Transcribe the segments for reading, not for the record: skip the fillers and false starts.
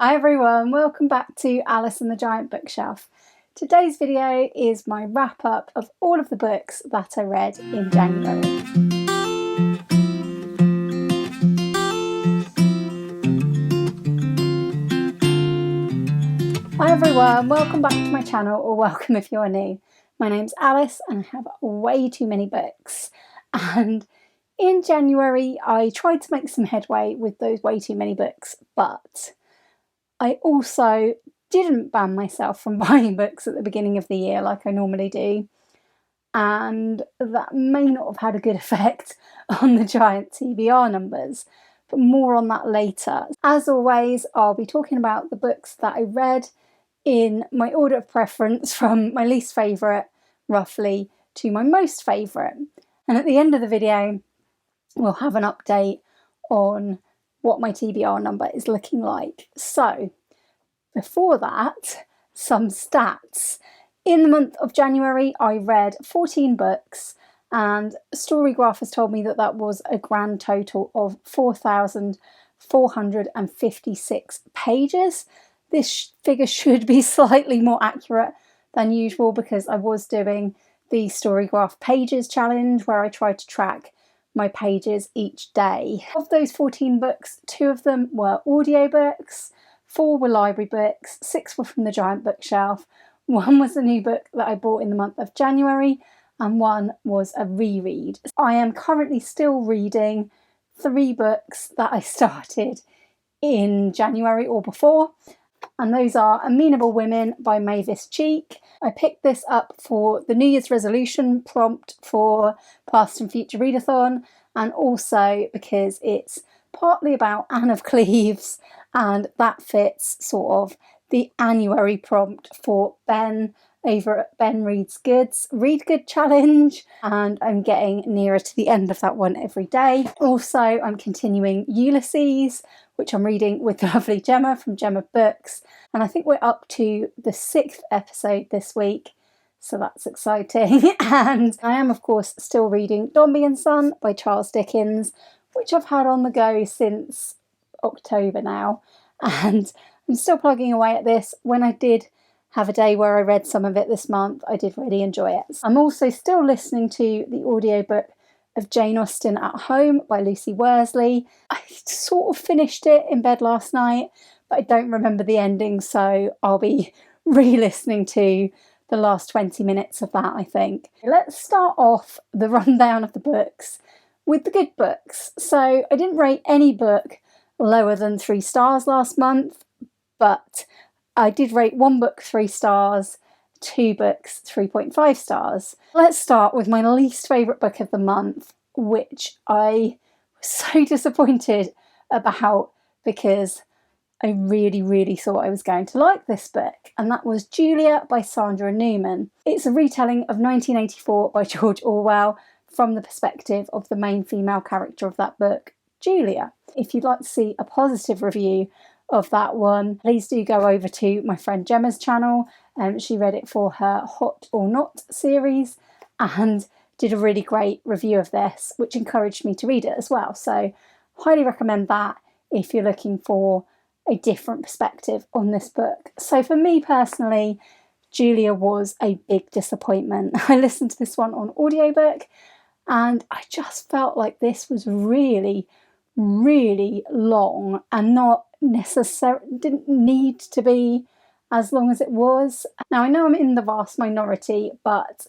Hi everyone, welcome back to Alice and the Giant Bookshelf. Today's video is my wrap up of all of the books that I read in January. Hi everyone, welcome back to my channel, or welcome if you're new. My name's Alice and I have way too many books, and in January I tried to make some headway with those way too many books, but I also didn't ban myself from buying books at the beginning of the year like I normally do, and that may not have had a good effect on the giant TBR numbers, but more on that later. As always, I'll be talking about the books that I read in my order of preference from my least favourite, roughly, to my most favourite. And at the end of the video, we'll have an update on what my TBR number is looking like. So before that, some stats. In the month of January, I read 14 books, and Storygraph has told me that that was a grand total of 4,456 pages. This figure should be slightly more accurate than usual because I was doing the Storygraph Pages challenge where I tried to track my pages each day. Of those 14 books, 2 of them were audiobooks, 4 were library books, 6 were from the giant bookshelf, 1 was a new book that I bought in the month of January, and 1 was a reread. I am currently still reading 3 books that I started in January or before, and those are Amenable Women by Mavis Cheek. I picked this up for the New Year's resolution prompt for Past and Future Readathon, and also because it's partly about Anne of Cleves, and that fits sort of the Annuary prompt for Ben over at Ben Reads Good's Read Good challenge, and I'm getting nearer to the end of that one every day. Also, I'm continuing Ulysses, which I'm reading with the lovely Gemma from Gemma Books, and I think we're up to the 6th episode this week, so that's exciting. And I am, of course, still reading Dombey and Son by Charles Dickens, which I've had on the go since October now, and I'm still plugging away at this. When I did have a day where I read some of it this month, I did really enjoy it. I'm also still listening to the audiobook of Jane Austen at Home by Lucy Worsley. I sort of finished it in bed last night, but I don't remember the ending, so I'll be re-listening to the last 20 minutes of that, I think. Let's start off the rundown of the books with the good books. So I didn't rate any book lower than 3 stars last month, but I did rate 1 book 3 stars, 2 books 3.5 stars. Let's start with my least favourite book of the month, which I was so disappointed about because I really thought I was going to like this book, and that was Julia by Sandra Newman. It's a retelling of 1984 by George Orwell from the perspective of the main female character of that book, Julia. If you'd like to see a positive review of that one, please do go over to my friend Gemma's channel. She read it for her Hot or Not series and did a really great review of this, which encouraged me to read it as well. So highly recommend that if you're looking for a different perspective on this book. So for me personally, Julia was a big disappointment. I listened to this one on audiobook and I just felt like this was really long and not necessarily, didn't need to be as long as it was. Now I know I'm in the vast minority, but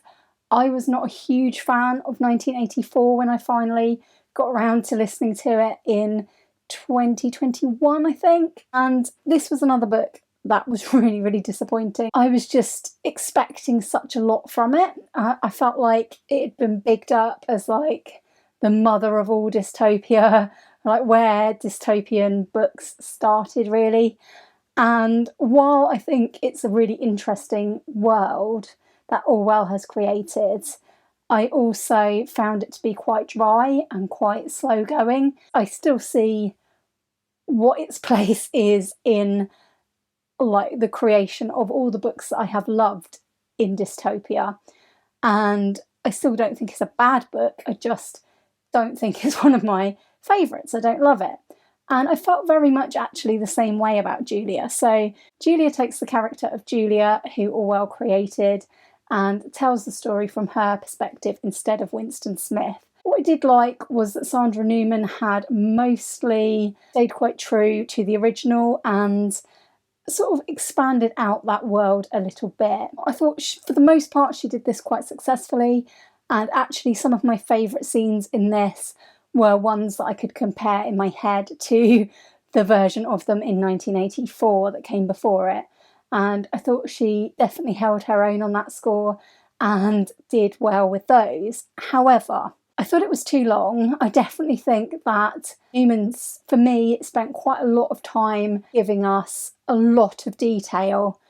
I was not a huge fan of 1984 when I finally got around to listening to it in 2021, I think. And this was another book that was really disappointing. I was just expecting such a lot from it. I felt like it had been bigged up as like the mother of all dystopia, like where dystopian books started really. And while I think it's a really interesting world that Orwell has created, I also found it to be quite dry and quite slow going. I still see what its place is in like the creation of all the books that I have loved in dystopia, and I still don't think it's a bad book. I just don't think it's one of my favourites. I don't love it. And I felt very much actually the same way about Julia. So Julia takes the character of Julia, who Orwell created, and tells the story from her perspective instead of Winston Smith. What I did like was that Sandra Newman had mostly stayed quite true to the original and sort of expanded out that world a little bit. I thought for the most part she did this quite successfully, and actually some of my favourite scenes in this were ones that I could compare in my head to the version of them in 1984 that came before it. And I thought she definitely held her own on that score and did well with those. However, I thought it was too long. I definitely think that Newman's, for me, spent quite a lot of time giving us a lot of detail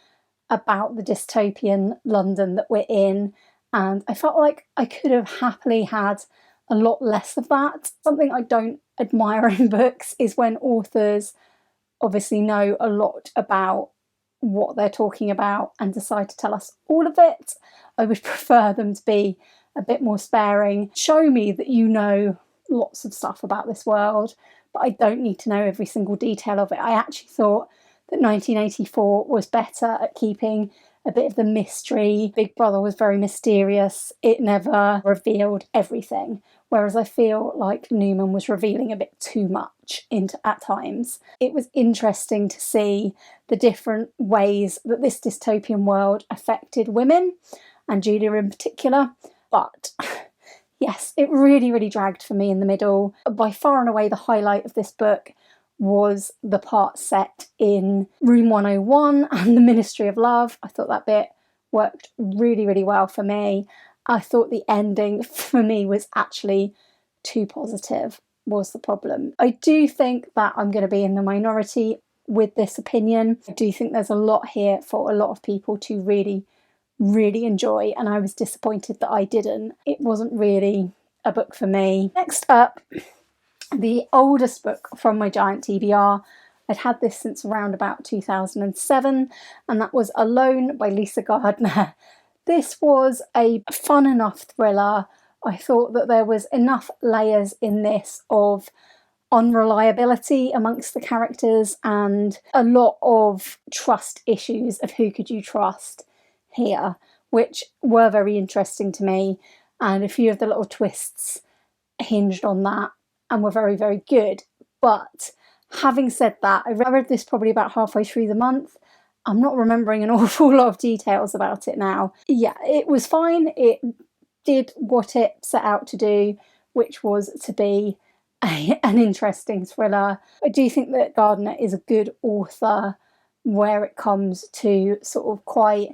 about the dystopian London that we're in, and I felt like I could have happily had a lot less of that. Something I don't admire in books is when authors obviously know a lot about what they're talking about and decide to tell us all of it. I would prefer them to be a bit more sparing. Show me that you know lots of stuff about this world, but I don't need to know every single detail of it. I actually thought that 1984 was better at keeping a bit of the mystery. Big Brother was very mysterious. It never revealed everything, whereas I feel like Newman was revealing a bit too much at times. It was interesting to see the different ways that this dystopian world affected women, and Julia in particular. But yes, it really, really dragged for me in the middle. By far and away the highlight of this book was the part set in Room 101 and the Ministry of Love. I thought that bit worked really, really well for me. I thought the ending for me was actually too positive, was the problem. I do think that I'm going to be in the minority with this opinion. I do think there's a lot here for a lot of people to really, really enjoy, and I was disappointed that I didn't. It wasn't really a book for me. Next up, the oldest book from my giant TBR. I'd had this since around about 2007, and that was Alone by Lisa Gardner. This was a fun enough thriller. I thought that there was enough layers in this of unreliability amongst the characters and a lot of trust issues of who could you trust here, which were very interesting to me, and a few of the little twists hinged on that and were very, very good. But having said that, I read this probably about halfway through the month. I'm not remembering an awful lot of details about it now. Yeah, it was fine. It did what it set out to do, which was to be an interesting thriller. I do think that Gardner is a good author where it comes to sort of quite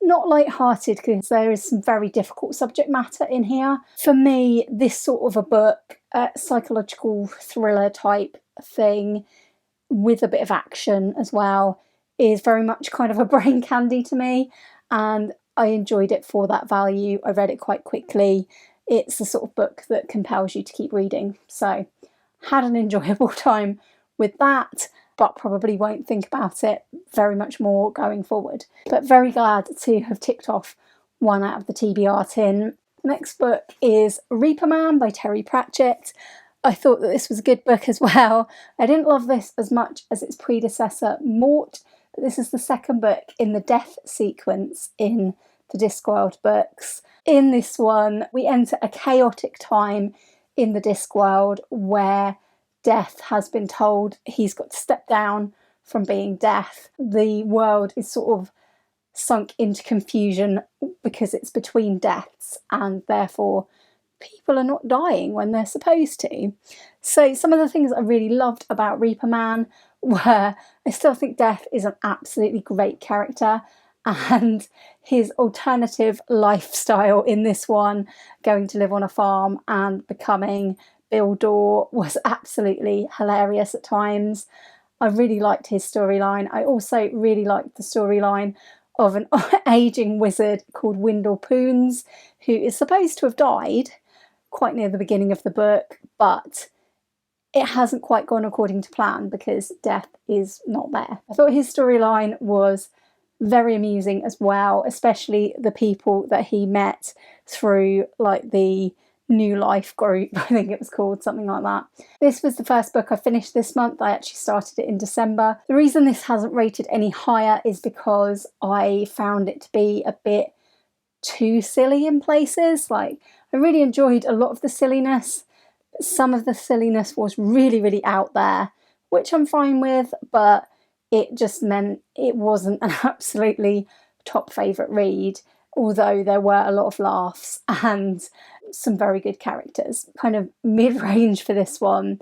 not light-hearted, because there is some very difficult subject matter in here. For me, this sort of a book, a psychological thriller type thing with a bit of action as well, is very much kind of a brain candy to me, and I enjoyed it for that value. I read it quite quickly. It's the sort of book that compels you to keep reading. So had an enjoyable time with that, but probably won't think about it very much more going forward. But very glad to have ticked off one out of the TBR tin. The next book is Reaper Man by Terry Pratchett. I thought that this was a good book as well. I didn't love this as much as its predecessor, Mort, but this is the second book in the death sequence in the Discworld books. In this one, we enter a chaotic time in the Discworld where Death has been told he's got to step down from being Death. The world is sort of sunk into confusion because it's between deaths, and therefore people are not dying when they're supposed to. So some of the things I really loved about Reaper Man were, I still think Death is an absolutely great character, and his alternative lifestyle in this one, going to live on a farm and becoming Bill Dorr, was absolutely hilarious at times. I really liked his storyline. I also really liked the storyline of an ageing wizard called Wendell Poons, who is supposed to have died quite near the beginning of the book, but it hasn't quite gone according to plan because Death is not there. I thought his storyline was very amusing as well, especially the people that he met through like the New Life group, I think it was called, something like that. This was the first book I finished this month. I actually started it in December. The reason this hasn't rated any higher is because I found it to be a bit too silly in places. Like, I really enjoyed a lot of the silliness. Some of the silliness was really, really out there, which I'm fine with, but it just meant it wasn't an absolutely top favourite read, although there were a lot of laughs and some very good characters. Kind of mid-range for this one,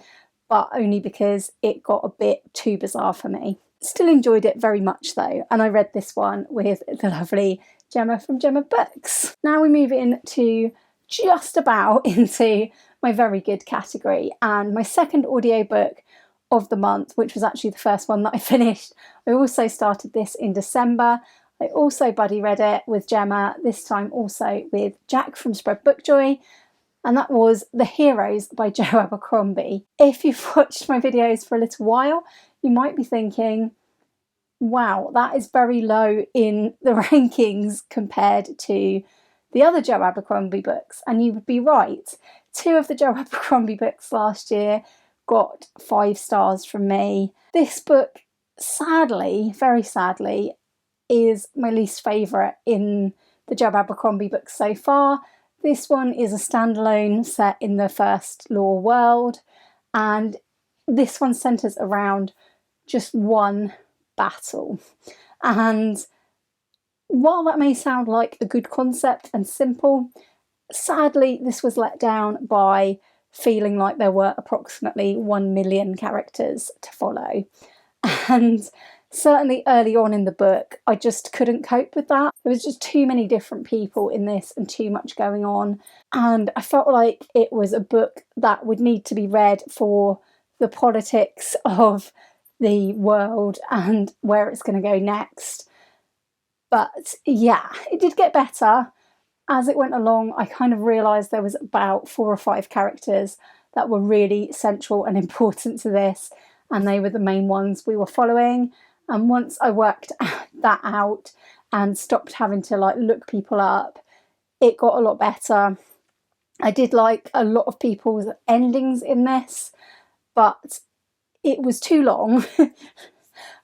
but only because it got a bit too bizarre for me. Still enjoyed it very much though, and I read this one with the lovely Gemma from Gemma Books. Now we move into just about into my very good category, and my second audiobook of the month, which was actually the first one that I finished. I also started this in December. I also buddy read it with Gemma, this time also with Jack from Spread Bookjoy, and that was The Heroes by Joe Abercrombie. If you've watched my videos for a little while, you might be thinking, wow, that is very low in the rankings compared to the other Joe Abercrombie books, and you would be right. 2 of the Joe Abercrombie books last year got 5 stars from me. This book, sadly, very sadly, is my least favourite in the Joe Abercrombie books so far. This one is a standalone set in the First Law world, and this one centres around just one battle. And while that may sound like a good concept and simple, sadly this was let down by feeling like there were approximately 1 million characters to follow. And certainly early on in the book, I just couldn't cope with that. There was just too many different people in this and too much going on. And I felt like it was a book that would need to be read for the politics of the world and where it's going to go next. But yeah, it did get better. As it went along, I kind of realised there was about 4 or 5 characters that were really central and important to this, and they were the main ones we were following. And once I worked that out and stopped having to like look people up, it got a lot better. I did like a lot of people's endings in this, but it was too long. I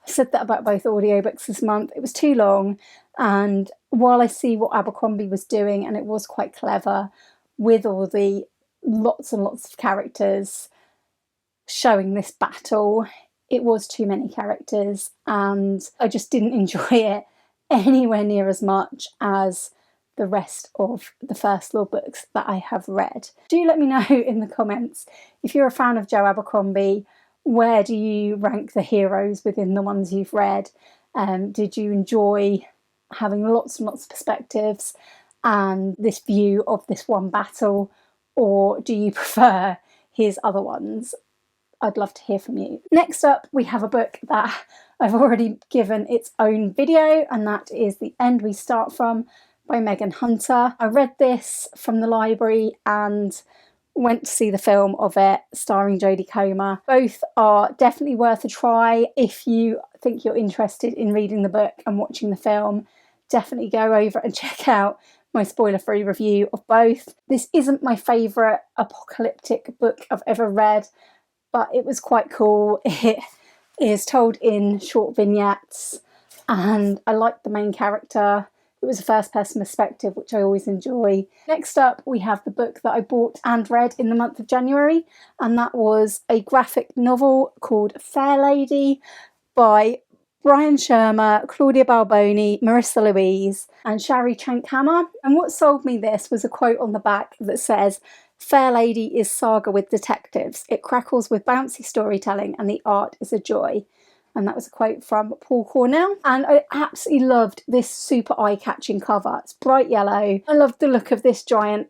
said that about both audiobooks this month. It was too long, and while I see what Abercrombie was doing, and it was quite clever with all the lots and lots of characters showing this battle, it was too many characters, and I just didn't enjoy it anywhere near as much as the rest of the First Law books that I have read. Do let me know in the comments if you're a fan of Joe Abercrombie. Where do you rank the heroes within the ones you've read? Did you enjoy having lots and lots of perspectives and this view of this one battle, or do you prefer his other ones? I'd love to hear from you. Next up, we have a book that I've already given its own video, and that is The End We Start From by Megan Hunter. I read this from the library and went to see the film of it starring Jodie Comer. Both are definitely worth a try. If you think you're interested in reading the book and watching the film, definitely go over and check out my spoiler-free review of both. This isn't my favourite apocalyptic book I've ever read, but it was quite cool. It is told in short vignettes, and I liked the main character. It was a first-person perspective, which I always enjoy. Next up, we have the book that I bought and read in the month of January, and that was a graphic novel called Fair Lady by Brian Shermer, Claudia Balboni, Marissa Louise, and Shari Chankhammer. And what sold me this was a quote on the back that says, "Fair Lady is saga with detectives. It crackles with bouncy storytelling and the art is a joy." And that was a quote from Paul Cornell. And I absolutely loved this super eye-catching cover. It's bright yellow. I loved the look of this giant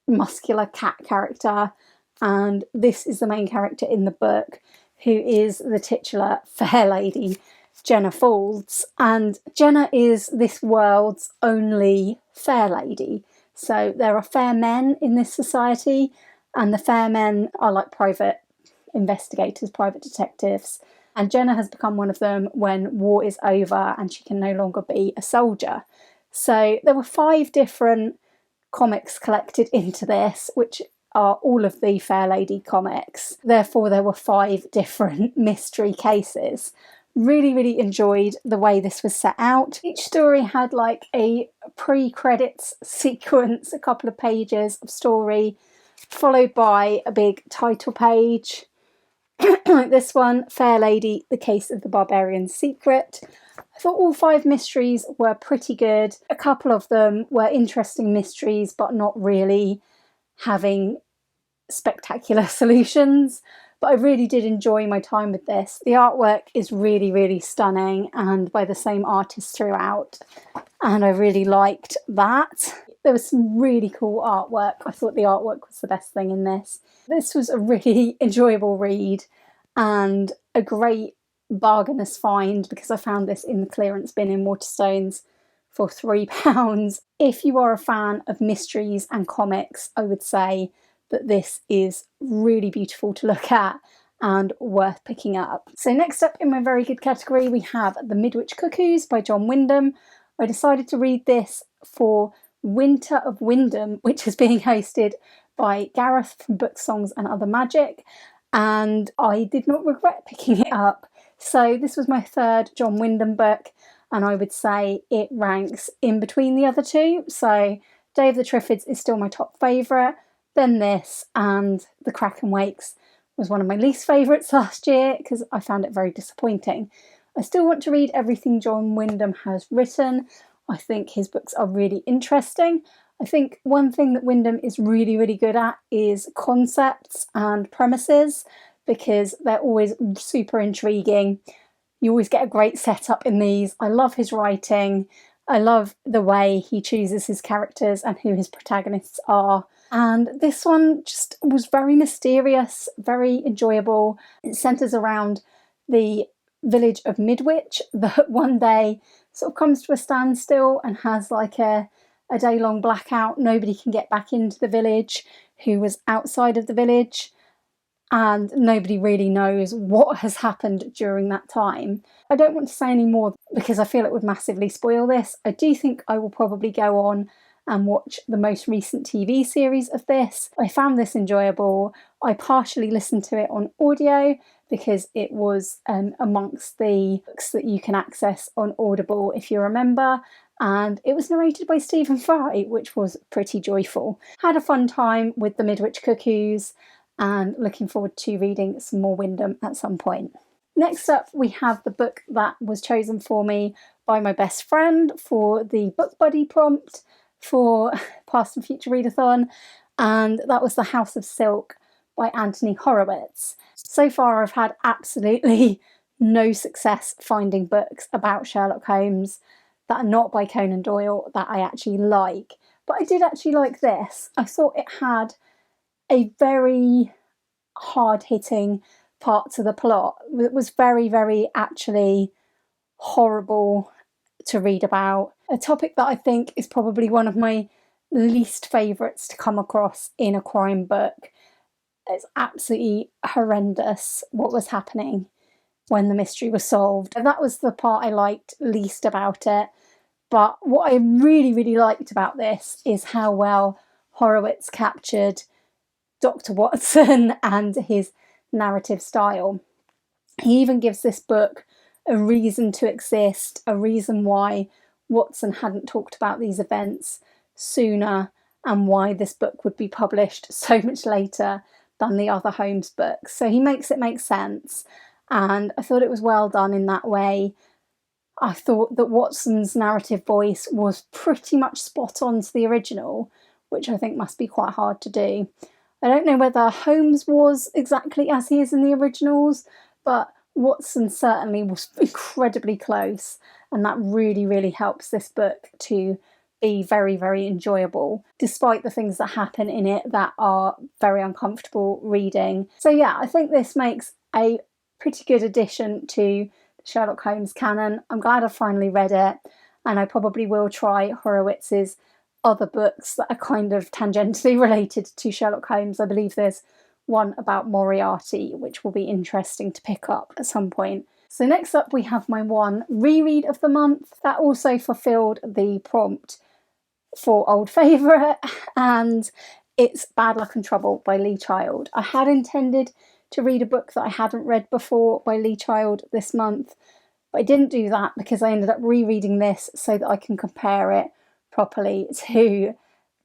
muscular cat character. And this is the main character in the book, who is the titular fair lady, Jenna Faulds. And Jenna is this world's only fair lady. So there are fair men in this society, and the fair men are like private investigators, private detectives. And Jenna has become one of them when war is over and she can no longer be a soldier. So there were 5 different comics collected into this, which are all of the Fair Lady comics. Therefore, there were 5 different mystery cases. Really, really enjoyed the way this was set out. Each story had like a pre-credits sequence, a couple of pages of story, followed by a big title page. Like this one, Fair Lady, The Case of the Barbarian's Secret. I thought all 5 mysteries were pretty good. A couple of them were interesting mysteries, but not really having spectacular solutions. But I really did enjoy my time with this. The artwork is really, really stunning and by the same artist throughout. And I really liked that. There was some really cool artwork. I thought the artwork was the best thing in this. This was a really enjoyable read and a great bargainous find because I found this in the clearance bin in Waterstones for £3. If you are a fan of mysteries and comics, I would say that this is really beautiful to look at and worth picking up. So next up in my very good category, we have The Midwich Cuckoos by John Wyndham. I decided to read this for Winter of Wyndham, which is being hosted by Gareth from Book Songs and Other Magic, and I did not regret picking it up. So this was my 3rd John Wyndham book, and I would say it ranks in between the other 2. So Day of the Triffids is still my top favourite, then this, and The Kraken Wakes was one of my least favourites last year because I found it very disappointing. I still want to read everything John Wyndham has written. I think his books are really interesting. I think one thing that Wyndham is really, really good at is concepts and premises because they're always super intriguing. You always get a great setup in these. I love his writing. I love the way he chooses his characters and who his protagonists are. And this one just was very mysterious, very enjoyable. It centres around the village of Midwich that one day sort of comes to a standstill and has like a day-long blackout. Nobody can get back into the village who was outside of the village, and nobody really knows what has happened during that time. I don't want to say any more because I feel it would massively spoil this. I do think I will probably go on and watch the most recent TV series of this. I found this enjoyable. I partially listened to it on audio because it was amongst the books that you can access on Audible if you remember, and it was narrated by Stephen Fry, which was pretty joyful. Had a fun time with The Midwich Cuckoos and looking forward to reading some more Wyndham at some point. Next up, we have the book that was chosen for me by my best friend for the Book Buddy prompt for Past and Future Readathon, and that was The House of Silk by Anthony Horowitz. So far I've had absolutely no success finding books about Sherlock Holmes that are not by Conan Doyle that I actually like, but I did actually like this. I thought it had a very hard-hitting part to the plot. It was very, very actually horrible to read about. A topic that I think is probably one of my least favourites to come across in a crime book. It's absolutely horrendous what was happening when the mystery was solved. And that was the part I liked least about it. But what I really, really liked about this is how well Horowitz captured Dr. Watson and his narrative style. He even gives this book a reason to exist, a reason why Watson hadn't talked about these events sooner and why this book would be published so much later than the other Holmes books. So he makes it make sense, and I thought it was well done in that way. I thought that Watson's narrative voice was pretty much spot on to the original, which I think must be quite hard to do. I don't know whether Holmes was exactly as he is in the originals, but Watson certainly was incredibly close, and that really, really helps this book to be very, very enjoyable, despite the things that happen in it that are very uncomfortable reading. So yeah, I think this makes a pretty good addition to the Sherlock Holmes canon. I'm glad I finally read it, and I probably will try Horowitz's other books that are kind of tangentially related to Sherlock Holmes. I believe there's one about Moriarty, which will be interesting to pick up at some point. So next up we have my one reread of the month. That also fulfilled the prompt for old favourite, and It's Bad Luck and Trouble by Lee Child. I had intended to read a book that I hadn't read before by Lee Child this month, but I didn't do that because I ended up rereading this so that I can compare it properly to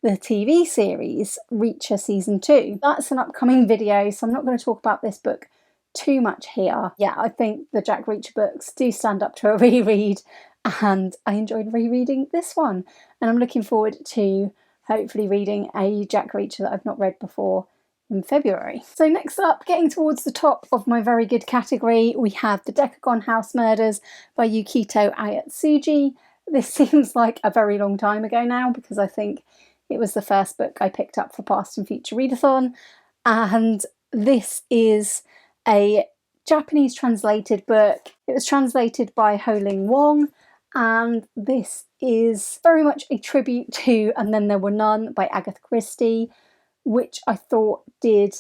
the TV series Reacher Season 2. That's an upcoming video, so I'm not going to talk about this book too much here. Yeah, I think the Jack Reacher books do stand up to a reread, and I enjoyed rereading this one. And I'm looking forward to hopefully reading a Jack Reacher that I've not read before in February. So next up, getting towards the top of my very good category, we have The Decagon House Murders by Yukito Ayatsuji. This seems like a very long time ago now because I think it was the first book I picked up for Past and Future Readathon, and this is a Japanese translated book. It was translated by Ho-Ling Wong, and this is very much a tribute to And Then There Were None by Agatha Christie, which I thought did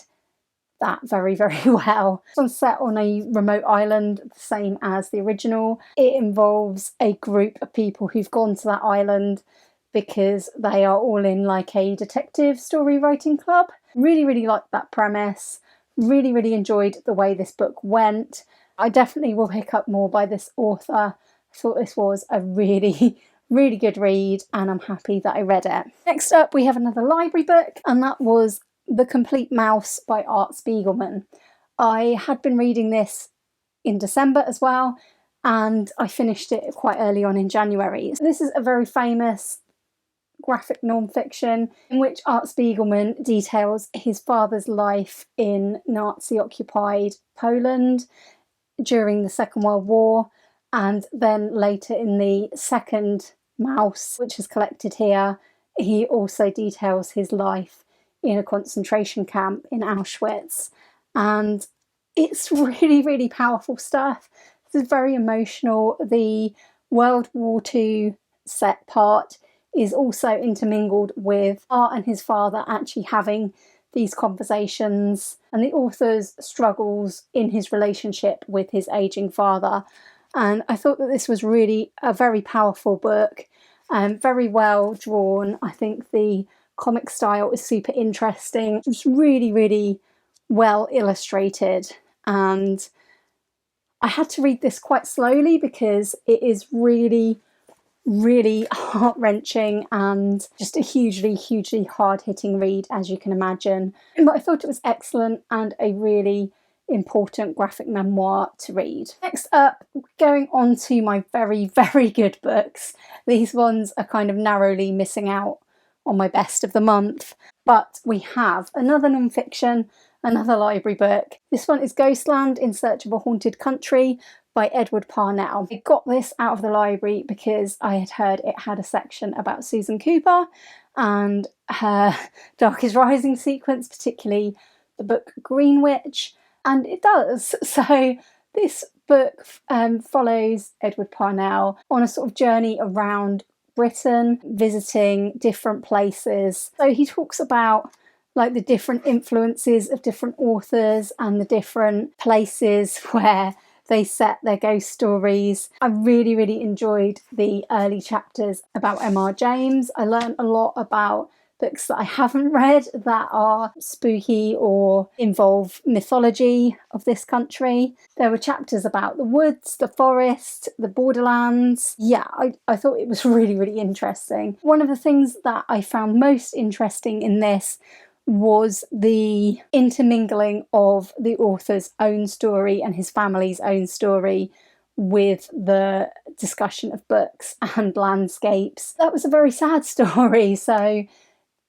that very, very well. It's set on a remote island, the same as the original. It involves a group of people who've gone to that island because they are all in like a detective story writing club. Really, really liked that premise. Really, really enjoyed the way this book went. I definitely will pick up more by this author. I thought this was a really, really good read, and I'm happy that I read it. Next up, we have another library book, and that was The Complete Mouse by Art Spiegelman. I had been reading this in December as well, and I finished it quite early on in January. So this is a very famous graphic non-fiction in which Art Spiegelman details his father's life in Nazi-occupied Poland during the Second World War, and then later in the second Mouse, which is collected here, he also details his life in a concentration camp in Auschwitz. And it's really, really powerful stuff. This is very emotional. The World War II set part is also intermingled with Art and his father actually having these conversations and the author's struggles in his relationship with his aging father. And I thought that this was really a very powerful book, very well drawn. I think the comic style is super interesting. It's really, really well illustrated, and I had to read this quite slowly because it is really, really heart-wrenching and just a hugely, hugely hard-hitting read, as you can imagine. But I thought it was excellent and a really important graphic memoir to read. Next up, going on to my very, very good books. These ones are kind of narrowly missing out on my best of the month, but we have another non-fiction, another library book. This one is Ghostland in Search of a Haunted Country by Edward Parnell. I got this out of the library because I had heard it had a section about Susan Cooper and her Darkest Rising sequence, particularly the book Green Witch, and it does. So this book follows Edward Parnell on a sort of journey around Britain, visiting different places. So he talks about like the different influences of different authors and the different places where they set their ghost stories. I really, really enjoyed the early chapters about M.R. James. I learned a lot about books that I haven't read that are spooky or involve mythology of this country. There were chapters about the woods, the forest, the borderlands. Yeah, I thought it was really, really interesting. One of the things that I found most interesting in this was the intermingling of the author's own story and his family's own story with the discussion of books and landscapes. That was a very sad story, so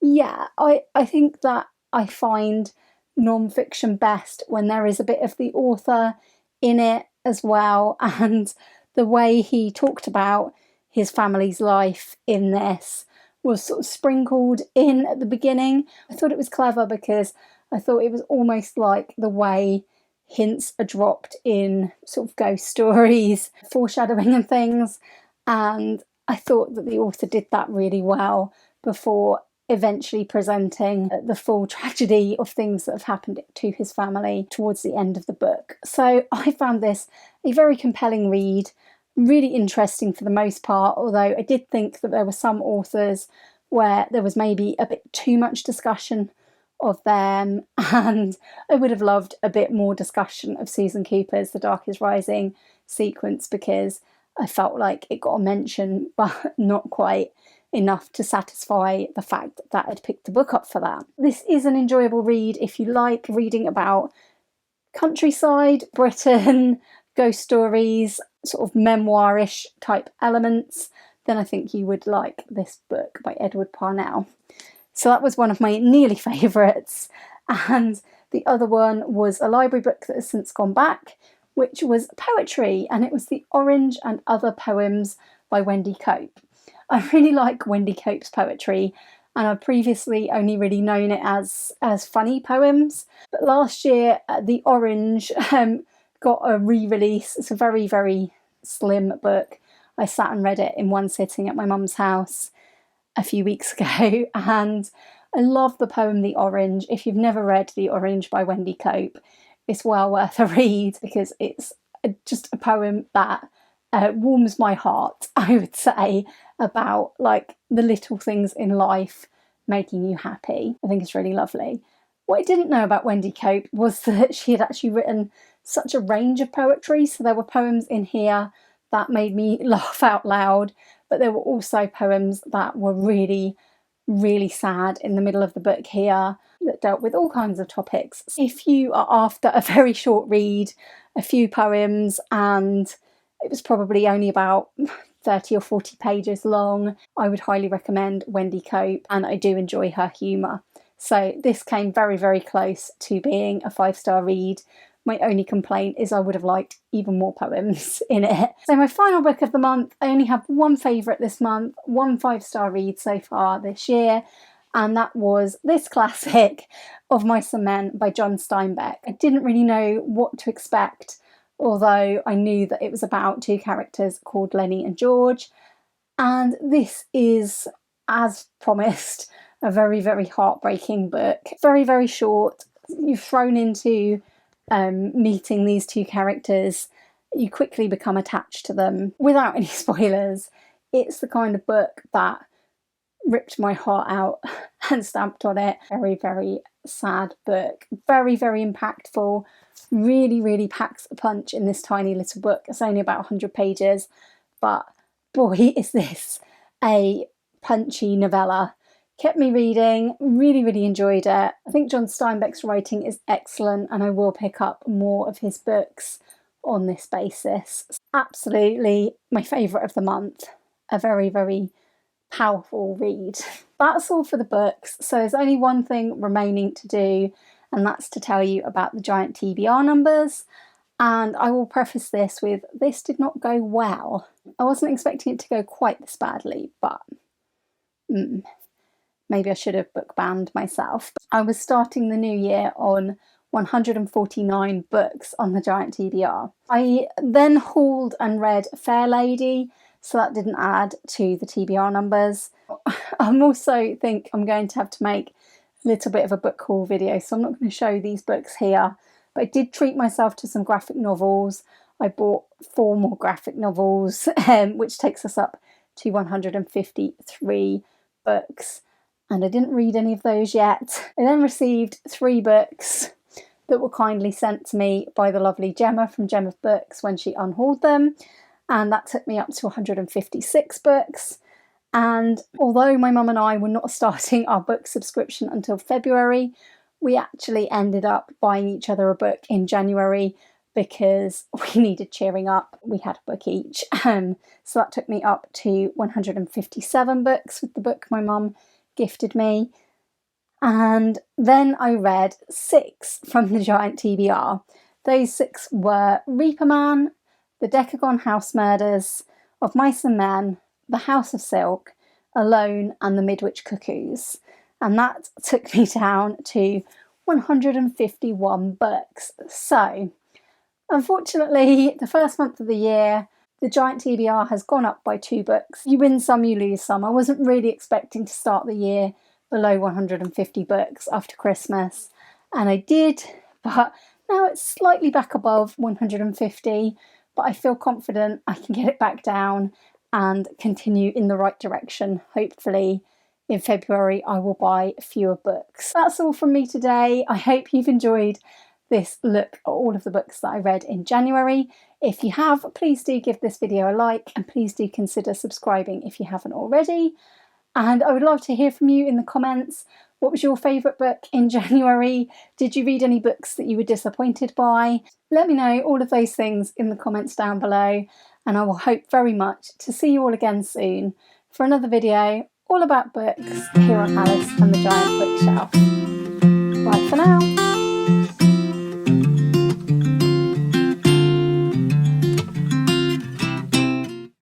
yeah, I think that I find non-fiction best when there is a bit of the author in it as well, and the way he talked about his family's life in this was sort of sprinkled in at the beginning. I thought it was clever because I thought it was almost like the way hints are dropped in sort of ghost stories, foreshadowing and things, and I thought that the author did that really well before eventually presenting the full tragedy of things that have happened to his family towards the end of the book. So I found this a very compelling read, really interesting for the most part, although I did think that there were some authors where there was maybe a bit too much discussion of them, and I would have loved a bit more discussion of Susan Cooper's The Dark is Rising sequence, because I felt like it got a mention but not quite enough to satisfy the fact that I'd picked the book up for that. This is an enjoyable read if you like reading about countryside, Britain, ghost stories, sort of memoirish type elements. Then I think you would like this book by Edward Parnell. So that was one of my nearly favourites. And the other one was a library book that has since gone back, which was poetry, and it was The Orange and Other Poems by Wendy Cope. I really like Wendy Cope's poetry, and I've previously only really known it as funny poems. But last year, The Orange got a re-release. It's a very, very slim book. I sat and read it in one sitting at my mum's house a few weeks ago, and I love the poem The Orange. If you've never read The Orange by Wendy Cope, it's well worth a read, because it's just a poem that warms my heart, I would say, about like the little things in life making you happy. I think it's really lovely. What I didn't know about Wendy Cope was that she had actually written such a range of poetry. So there were poems in here that made me laugh out loud, but there were also poems that were really, really sad in the middle of the book here that dealt with all kinds of topics. If you are after a very short read, a few poems, and it was probably only about 30 or 40 pages long, I would highly recommend Wendy Cope, and I do enjoy her humour. So this came very, very close to being a 5-star read. My only complaint is I would have liked even more poems in it. So my final book of the month, I only have one favourite this month, one 5-star read so far this year, and that was this classic, Of Mice and Men by John Steinbeck. I didn't really know what to expect, although I knew that it was about two characters called Lenny and George, and this is, as promised, a very, very heartbreaking book. Very, very short. You're thrown into meeting these two characters. You quickly become attached to them. Without any spoilers, it's the kind of book that ripped my heart out and stamped on it. Very, very sad book. Very, very impactful. Really, really packs a punch in this tiny little book. It's only about 100 pages, but boy, is this a punchy novella. Kept me reading, really, really enjoyed it. I think John Steinbeck's writing is excellent, and I will pick up more of his books on this basis. Absolutely my favourite of the month. A very, very powerful read. That's all for the books, so there's only one thing remaining to do, and that's to tell you about the giant TBR numbers. And I will preface this with, this did not go well. I wasn't expecting it to go quite this badly, but maybe I should have book banned myself. I was starting the new year on 149 books on the giant TBR. I then hauled and read Fair Lady, so that didn't add to the TBR numbers. I also think I'm going to have to make a little bit of a book haul video, so I'm not going to show these books here, but I did treat myself to some graphic novels. I bought 4 more graphic novels, which takes us up to 153 books. And I didn't read any of those yet. I then received 3 books that were kindly sent to me by the lovely Gemma from Gemma Books when she unhauled them, and that took me up to 156 books. And although my mum and I were not starting our book subscription until February, we actually ended up buying each other a book in January because we needed cheering up. We had a book each. So that took me up to 157 books with the book my mum gifted me. And then I read 6 from the giant TBR. Those 6 were Reaper Man, The Decagon House Murders, Of Mice and Men, The House of Silk, Alone, and The Midwich Cuckoos. And that took me down to 151 books. So, unfortunately, the first month of the year, the giant TBR has gone up by 2 books. You win some, you lose some. I wasn't really expecting to start the year below 150 books after Christmas, and I did, but now it's slightly back above 150, but I feel confident I can get it back down and continue in the right direction, hopefully, in February I will buy fewer books. That's all from me today. I hope you've enjoyed this look at all of the books that I read in January. If you have, please do give this video a like, and please do consider subscribing if you haven't already. And I would love to hear from you in the comments. What was your favourite book in January? Did you read any books that you were disappointed by? Let me know all of those things in the comments down below, and I will hope very much to see you all again soon for another video all about books here on Alice and the Giant Bookshelf. Bye for now.